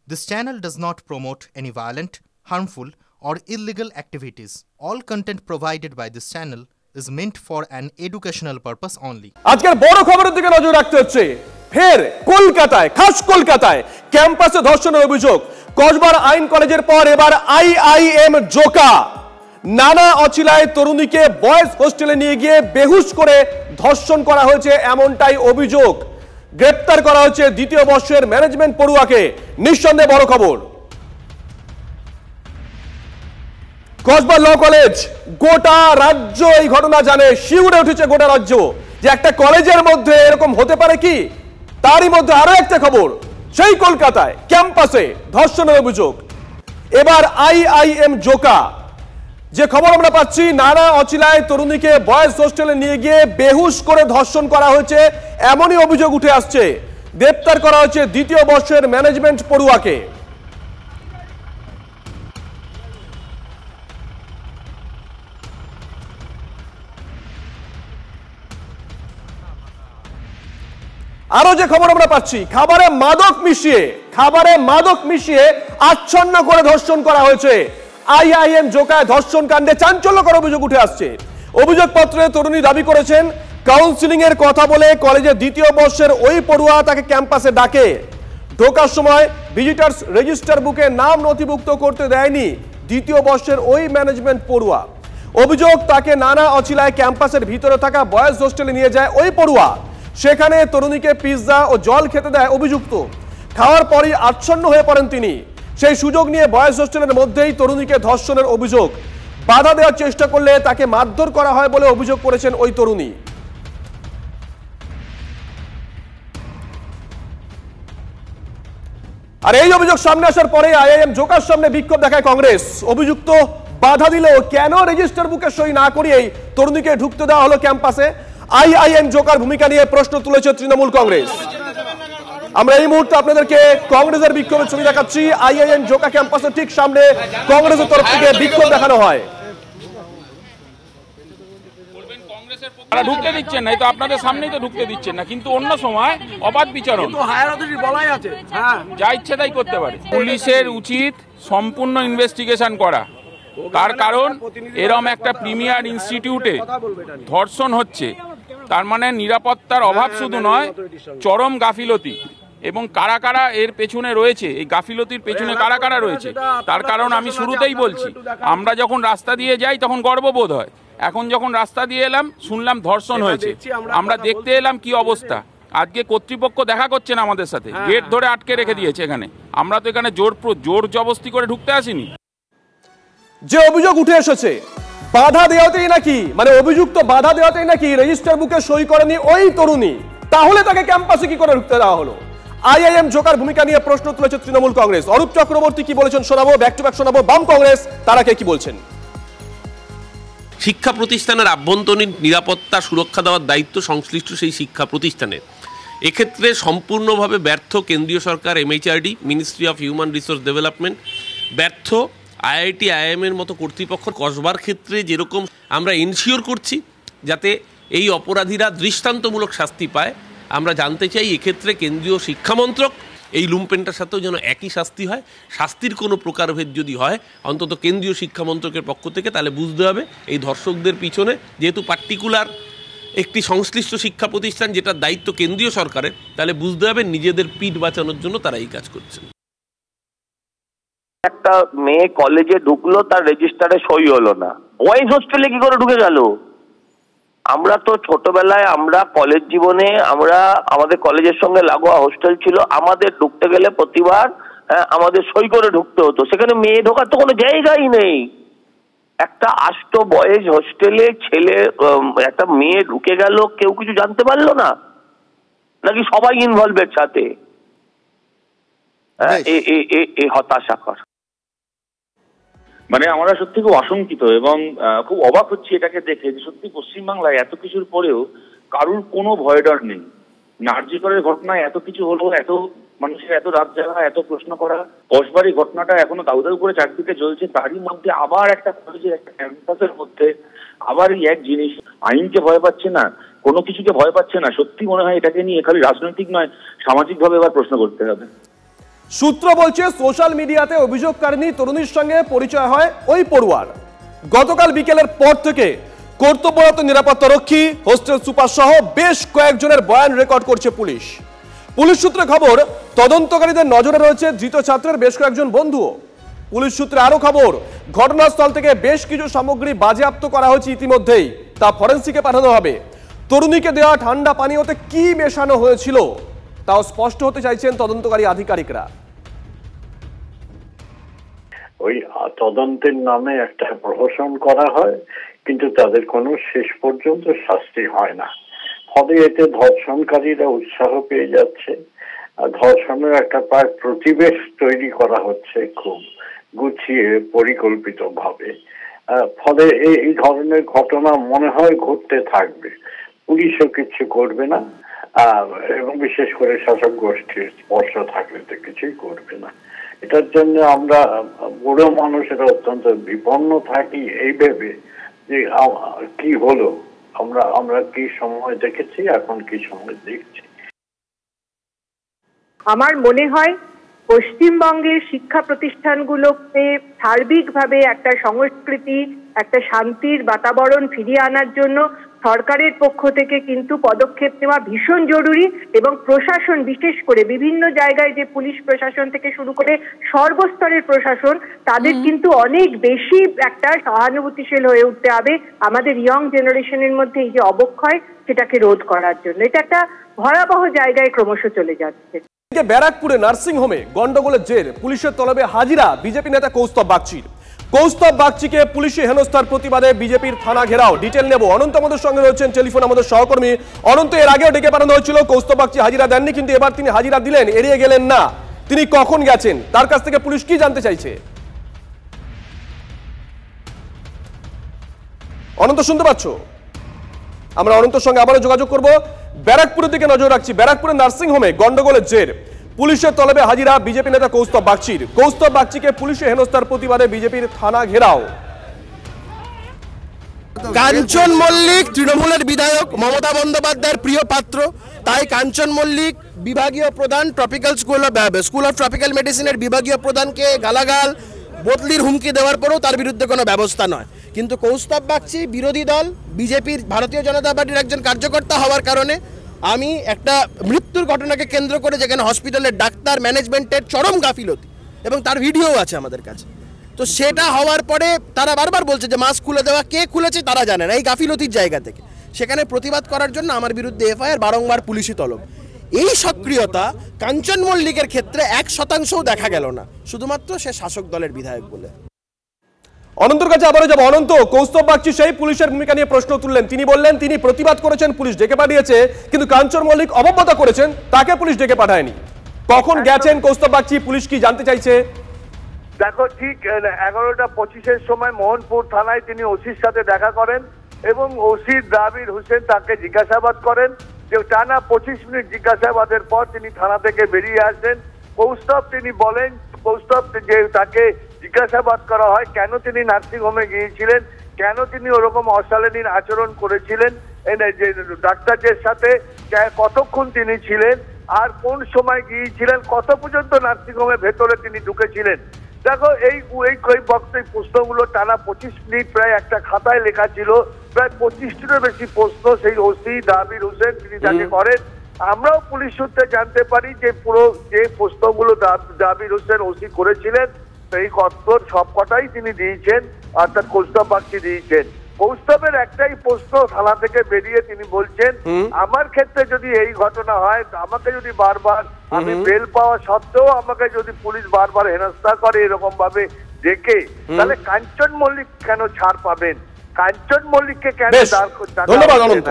This channel does not promote any violent, harmful, or illegal activities. All content provided by this channel is meant for an educational purpose only. আজকের বড় খবরের দিকে নজর রাখতে হচ্ছে। ফের কলকাতায়, খাস কলকাতায় ক্যাম্পাসে ধর্ষণের অভিযোগ। কসবার আইন কলেজের পর এবার আইআইএম জোকা নানা অচিলায় তরুণীকে বয়েজ হোস্টেলে নিয়ে গিয়ে বেহুশ করে ধর্ষণ করা হয়েছে, এমনটাই অভিযোগ। গ্রেপ্তার করা হয়েছে দ্বিতীয় বর্ষের ম্যানেজমেন্ট পড়ুয়াকে। নিঃসন্দেহে বড় খবর। কসবা ল কলেজ, গোটা রাজ্য এই ঘটনা জানে, শিউরে উঠেছে গোটা রাজ্য যে একটা কলেজের মধ্যে এরকম হতে পারে কি। তারই মধ্যে আরো একটা খবর, সেই কলকাতায় ক্যাম্পাসে ধর্ষণের অভিযোগ। এবার আইআইএম জোকা। যে খবর আমরা পাচ্ছি, নানা অচিলায় তরুণীকে বয়েজ হোস্টেলে নিয়ে গিয়ে বেহুশ করে ধর্ষণ করা হয়েছে, এমনই অভিযোগ উঠে আসছে। গ্রেপ্তার করা হয়েছে দ্বিতীয় বর্ষের ম্যানেজমেন্ট পড়ুয়াকে। আরো যে খবর আমরা পাচ্ছি, খাবারে মাদক মিশিয়ে আচ্ছন্ন করে ধর্ষণ করা হয়েছে। আইআইএম জোকায় ধর্ষণ কাণ্ডে চাঞ্চল্যকর অভিযোগ উঠে আসছে। অভিযোগপত্রে তরুণী দাবি করেছেন, কাউন্সিলিং এর কথা বলে কলেজের দ্বিতীয় বর্ষের ওই পড়ুয়া তাকে ক্যাম্পাসে ডাকে। ঢোকার সময় ভিজিটার্স রেজিস্টার বুকে নাম নথিভুক্ত করতে দেয়নি দ্বিতীয় বর্ষের ওই ম্যানেজমেন্ট পড়ুয়া। অভিযোগ, তাকে নানা অচিলায় ক্যাম্পাসের ভিতরে থাকা বয়েজ হোস্টেলে নিয়ে যায় ওই পড়ুয়া। সেখানে তরুণীকে পিৎজা ও জল খেতে দেয় অভিযুক্ত। খাওয়ার পরই আচ্ছন্ন হয়ে পড়েন তিনি। সেই সুযোগ নিয়ে বয়েজ হোস্টেলের মধ্যেই তরুণীকে ধর্ষণের অভিযোগ। বাধা দেওয়ার চেষ্টা করলে তাকে মারধর করা হয় বলে অভিযোগ করেছেন ওই তরুণী। আর এই অভিযোগ সামনে আসার পরে আইআইএম জোকার সামনে বিক্ষোভ দেখায় কংগ্রেস। অভিযুক্ত বাধা দিলেও কেন রেজিস্টার বুকে সই না করিয়েই তরুণীকে ঢুকতে দেওয়া হলো ক্যাম্পাসে? আইআইএম জোকার ভূমিকা নিয়ে প্রশ্ন তুলেছে তৃণমূল কংগ্রেস। আমরা এই মুহূর্তে আপনাদেরকে কংগ্রেসের বিক্ষোভের ছবি দেখাচ্ছি। আইআইএম জোকা ক্যাম্পাসের ঠিক সামনে কংগ্রেসের তরফ থেকে বিক্ষোভ দেখানো হয়। ঢুকতে দিচ্ছেন না, তো আপনাদের সামনেই তো ঢুকতে দিচ্ছেন না, কিন্তু অন্য সময় অবাধ বিচারণ যা ইচ্ছে তাই করতে পারে। পুলিশের উচিত সম্পূর্ণ ইনভেস্টিগেশন করা। তার কারণ এরম একটা প্রিমিয়ার ইনস্টিটিউটে ধর্ষণ হচ্ছে, তার মানে নিরাপত্তার অভাব শুধু নয়, চরম গাফিলতি। এবং কারা কারা এর পেছনে রয়েছে, এই গাফিলতির পেছনে কারা কারা রয়েছে, তার কারণ আমি শুরুতেই বলছি, আমরা যখন রাস্তা দিয়ে যাই তখন গর্ববোধ হয়। এখন যখন রাস্তা দিয়ে এলাম শুনলাম ধর্ষণ হয়েছে, আমরা দেখতে এলাম কি অবস্থা। আজকে কর্তৃপক্ষ দেখা করছে না আমাদের সাথে, গেট ধরে আটকে রেখে দিয়েছে এখানে। আমরা তো এখানে জোর জবরদস্তি করে ঢুকতে আসিনি। যে অভিযোগ উঠে এসেছে, বাধা দেওয়াতেই নাকি, মানে অভিযুক্ত বাধা দেওয়াতেই নাকি রেজিস্টার বুকে সই করেনি ওই তরুণী, তাহলে তাকে ক্যাম্পাসে কি করে ঢুকতে দেওয়া হলো? আইআইএম জোকার ভূমিকা নিয়ে প্রশ্ন তুলেছে তৃণমূল কংগ্রেস। অরূপ চক্রবর্তী কি বলেছেন শোনাবো, ব্যাক টু ব্যাক শোনাবো। বাম কংগ্রেস তারা কে কি বলছেন? শিক্ষা প্রতিষ্ঠানের আভ্যন্তরীণ নিরাপত্তা সুরক্ষা দেওয়ার দায়িত্ব সংশ্লিষ্ট সেই শিক্ষা প্রতিষ্ঠানের। এক্ষেত্রে সম্পূর্ণভাবে ব্যর্থ কেন্দ্রীয় সরকার, MHRD, ministry of human resource development, ব্যর্থ আইআইটি, আইএমের মতো কর্তৃপক্ষ। কসবার ক্ষেত্রে যেরকম আমরা এনশিওর করছি যাতে এই অপরাধীরা দৃষ্টান্তমূলক শাস্তি পায়, আমরা জানতে চাই এক্ষেত্রে কেন্দ্রীয় শিক্ষামন্ত্রক এই লুম্পেনটার সাথেও যেন একই শাস্তি হয়। শাস্তির কোনো প্রকারভেদ যদি হয় অন্তত কেন্দ্রীয় শিক্ষামন্ত্রকের পক্ষ থেকে, তাহলে বুঝতে হবে এই ধর্ষকদের পিছনে যেহেতু পার্টিকুলার একটি সংশ্লিষ্ট শিক্ষা প্রতিষ্ঠান যেটার দায়িত্ব কেন্দ্রীয় সরকারের, তাহলে বুঝতে হবে নিজেদের পিঠ বাঁচানোর জন্য তারা এই কাজ করছে। একটা মেয়ে কলেজে ঢুকলো, তার রেজিস্টারে সই হলো না, বয়েজ হোস্টেলে কি করে ঢুকে গেল? আমরা তো ছোটবেলায়, আমরা কলেজ জীবনে, আমরা আমাদের কলেজের সঙ্গে লাগোয়া হোস্টেল ছিল, আমাদের ঢুকতে গেলে প্রতিবার আমাদের সই করে ঢুকতে হতো। সেখানে মেয়ে ঢোকার তো কোনো জায়গাই নেই। একটা আষ্ট বয়েজ হোস্টেলে একটা মেয়ে ঢুকে গেল, কেউ কিছু জানতে পারলো না নাকি সবাই ইনভলভের সাথে? হতাশাকর। মানে আমরা সত্যি খুব আশঙ্কিত এবং খুব অবাক হচ্ছি এটাকে দেখে যে সত্যি পশ্চিমবাংলায় এত কিছুর পরেও কারুর কোনো ভয় ডর নেই। নার্জিকরের ঘটনায় এত কিছু হলো, এত মানুষের এত রাত জাগা, এত প্রশ্ন করা, কসবারি ঘটনাটা এখনো দাউ দাউ করে চারদিকে চলছে, তারই মধ্যে আবার একটা কলেজের একটা ক্যাম্পাসের মধ্যে আবার এই এক জিনিস। আইনকে ভয় পাচ্ছে না, কোনো কিছুকে ভয় পাচ্ছে না। সত্যি মনে হয় এটাকে নিয়ে খালি রাজনৈতিক নয়, সামাজিকভাবে এবার প্রশ্ন করতে হবে। সূত্র বলছে সোশ্যাল মিডিয়াতে অভিযোগকারিনী তরুণীর সঙ্গে পরিচয় হয় ওই পড়ুয়ার। গতকাল বিকেলের পর থেকে কর্তব্যরত নিরাপত্তা রক্ষী, হোস্টেল সুপার সহ বেশ কয়েকজনের বয়ান রেকর্ড করছে পুলিশ। পুলিশ সূত্রে খবর, তদন্তকারীদের নজরে রয়েছে ধৃত ছাত্রের বেশ কয়েকজন বন্ধুও। পুলিশ সূত্রে আরো খবর, ঘটনাস্থল থেকে বেশ কিছু সামগ্রী বাজেয়াপ্ত করা হয়েছে ইতিমধ্যেই, তা ফরেনসিকে পাঠানো হবে। তরুণীকে দেওয়া ঠান্ডা পানীয়তে কি মেশানো হয়েছিল তাও স্পষ্ট হতে চাইছেন তদন্তকারী আধিকারিকরা। ওই তদন্তের নামে একটা প্রহসন করা হয়, কিন্তু তাদের কোনো শেষ পর্যন্ত শাস্তি হয় না। ফলে এতে ধর্ষণকারীরা উৎসাহ পেয়ে যাচ্ছে। ধর্ষণের একটা প্রায় প্রতিবেশ তৈরি করা হচ্ছে খুব গুছিয়ে পরিকল্পিত ভাবে। ফলে এই ধরনের ঘটনা মনে হয় ঘটতে থাকবে, পুলিশও কিছু করবে না, এবং বিশেষ করে শাসক গোষ্ঠীর স্পর্শ থাকলে তো কিছুই করবে না। এটার জন্য আমরা বুড়ো মানুষেরা অত্যন্ত বিপন্ন থাকি এই ভেবে যে কি হলো, আমরা কি সময় দেখেছি, এখন কি সময় দেখছি। আমার মনে হয় পশ্চিমবঙ্গের শিক্ষা প্রতিষ্ঠানগুলোতে সার্বিকভাবে একটা সংস্কৃতি, একটা শান্তির বাতাবরণ ফিরিয়ে আনার জন্য সরকারের পক্ষ থেকে কিন্তু পদক্ষেপ নেওয়া ভীষণ জরুরি। এবং প্রশাসন, বিশেষ করে বিভিন্ন জায়গায় যে পুলিশ প্রশাসন থেকে শুরু করে সর্বস্তরের প্রশাসন, তাদের কিন্তু অনেক বেশি একটা সহানুভূতিশীল হয়ে উঠতে হবে আমাদের ইয়ং জেনারেশনের মধ্যে এই যে অবক্ষয়, সেটাকে রোধ করার জন্য। এটা একটা ভয়াবহ জায়গায় ক্রমশ চলে যাচ্ছে। ব্যারাকপুরে নার্সিং হোমে গন্ডগোলের জের, পুলিশের তলবে হাজিরা বিজেপি নেতা কৌস্তব বাগচির। কৌস্তব বাগচিকে পুলিশি হেনস্থার প্রতিবাদে বিজেপির থানা ঘেরাও। ডিটেল নেব, অনন্ত আমাদের সঙ্গে রয়েছেন টেলিফোন আমাদের সহকর্মী অনন্ত। এর আগেও ডেকে পাঠানো হয়েছিল, কৌস্তব বাগচি হাজিরা দেননি, কিন্তু এবার তিনি হাজিরা দিলেন, এড়িয়ে গেলেন না। তিনি কখন গেছেন, তার কাছ থেকে পুলিশ কি জানতে চাইছে? অনন্ত শুনতে পাচ্ছ? আমরা অনন্তর সঙ্গে আবারও যোগাযোগ করব। ব্যারাকপুরের দিকে নজর রাখছি। ব্যারাকপুরের নার্সিং হোমে গন্ডগোলের জের, পুলিশের তলবে হাজিরা বিজেপি নেতা কৌস্তব বাগচির। কৌস্তব বাগচিকে পুলিশে হেনস্থার প্রতিবাদে বিজেপির থানা ঘেরাও। কাঞ্চন মল্লিক তৃণমূলের বিধায়ক, মমতা বন্দ্যোপাধ্যায়ের প্রিয় পাত্র, তাই কাঞ্চন মল্লিক বিভাগীয় প্রধান, ট্রপিক্যাল স্কুল অফ ট্রপিক্যাল মেডিসিনের বিভাগীয় প্রধানকে গালাগাল, বদলির হুমকি দেওয়ার পরেও তার বিরুদ্ধে কোনো ব্যবস্থা নয়। কিন্তু কৌস্তব বাগচি বিরোধী দল বিজেপির ভারতীয় জনতা পার্টির একজন কার্যকর্তা হওয়ার কারণে আমি একটা মৃত্যুর ঘটনাকে কেন্দ্র করে, যেখানে হসপিটালের ডাক্তার ম্যানেজমেন্টের চরম গাফিলতি, এবং তার ভিডিও আছে আমাদের কাছে, তো সেটা হওয়ার পরে তারা বারবার বলছে যে মাস্ক খুলে দেওয়া, কে খুলেছে তারা জানে না, এই গাফিলতির জায়গা থেকে সেখানে প্রতিবাদ করার জন্য আমার বিরুদ্ধে এফআইআর, বারংবার পুলিশি তলব। এই সক্রিয়তা কাঞ্চন মল্লিকের ক্ষেত্রে 1%ও দেখা গেল না, শুধুমাত্র সে শাসক দলের বিধায়ক বলে। অনন্তর কাছে আবারও যাব। অনন্ত, কৌস্তব বাগচি সেই পুলিশের ভূমিকা নিয়ে প্রশ্ন তুললেন। তিনি বললেন তিনি প্রতিবাদ করেছেন, পুলিশ ডেকে পাঠিয়েছে, কিন্তু কাঞ্চন মল্লিক অবজ্ঞা করেছেন, তাকে পুলিশ ডেকে পাঠায়নি। কখন গেছেন কৌস্তব বাগচি, পুলিশ কি জানতে চাইছে? দেখো, ঠিক 11:25-এর সময় মোহনপুর থানায় তিনি ওসির সাথে দেখা করেন এবং ওসি দ্রাবিড় হোসেন তাকে জিজ্ঞাসাবাদ করেন। যে টানা 25 মিনিট জিজ্ঞাসাবাদের পর তিনি থানা থেকে বেরিয়ে আসেন। কৌস্তব, তিনি বলেন, কৌস্তব যে তাকে জিজ্ঞাসাবাদ করা হয় কেন তিনি নার্সিং হোমে গিয়েছিলেন, কেন তিনি ওরকম অশালীন আচরণ করেছিলেন, যে ডাক্তারদের সাথে কতক্ষণ তিনি ছিলেন, আর কোন সময় গিয়েছিলেন, কত পর্যন্ত নার্সিং হোমের ভেতরে তিনি ঢুকেছিলেন। দেখো, এই প্রশ্নগুলো টানা 25 মিনিট প্রায় একটা খাতায় লেখা ছিল, প্রায় 25টিরও বেশি প্রশ্ন সেই ওসি দ্রাবিড় হোসেন তিনি তাকে করেন। আমরাও পুলিশ সূত্রে জানতে পারি যে পুরো যে প্রশ্নগুলো দ্রাবিড় হোসেন ওসি করেছিলেন, সেই উত্তর সবকটাই তিনি দিয়েছেন, অর্থাৎ কৌস্তব বাগচি দিয়েছেন। কৌস্তবের একটাই প্রশ্ন, থানা থেকে বেরিয়ে তিনি বলছেন, আমার ক্ষেত্রে যদি এই ঘটনা হয়, আমাকে যদি বারবার, আমি বেল পাওয়া সত্ত্বেও আমাকে যদি পুলিশ বারবার হেনস্থা করে এরকম ভাবে ডেকে, তাহলে কাঞ্চন মল্লিক কেন ছাড় পাবেন? কাঞ্চন মল্লিককে কেন ধন্যবাদ অনন্ত।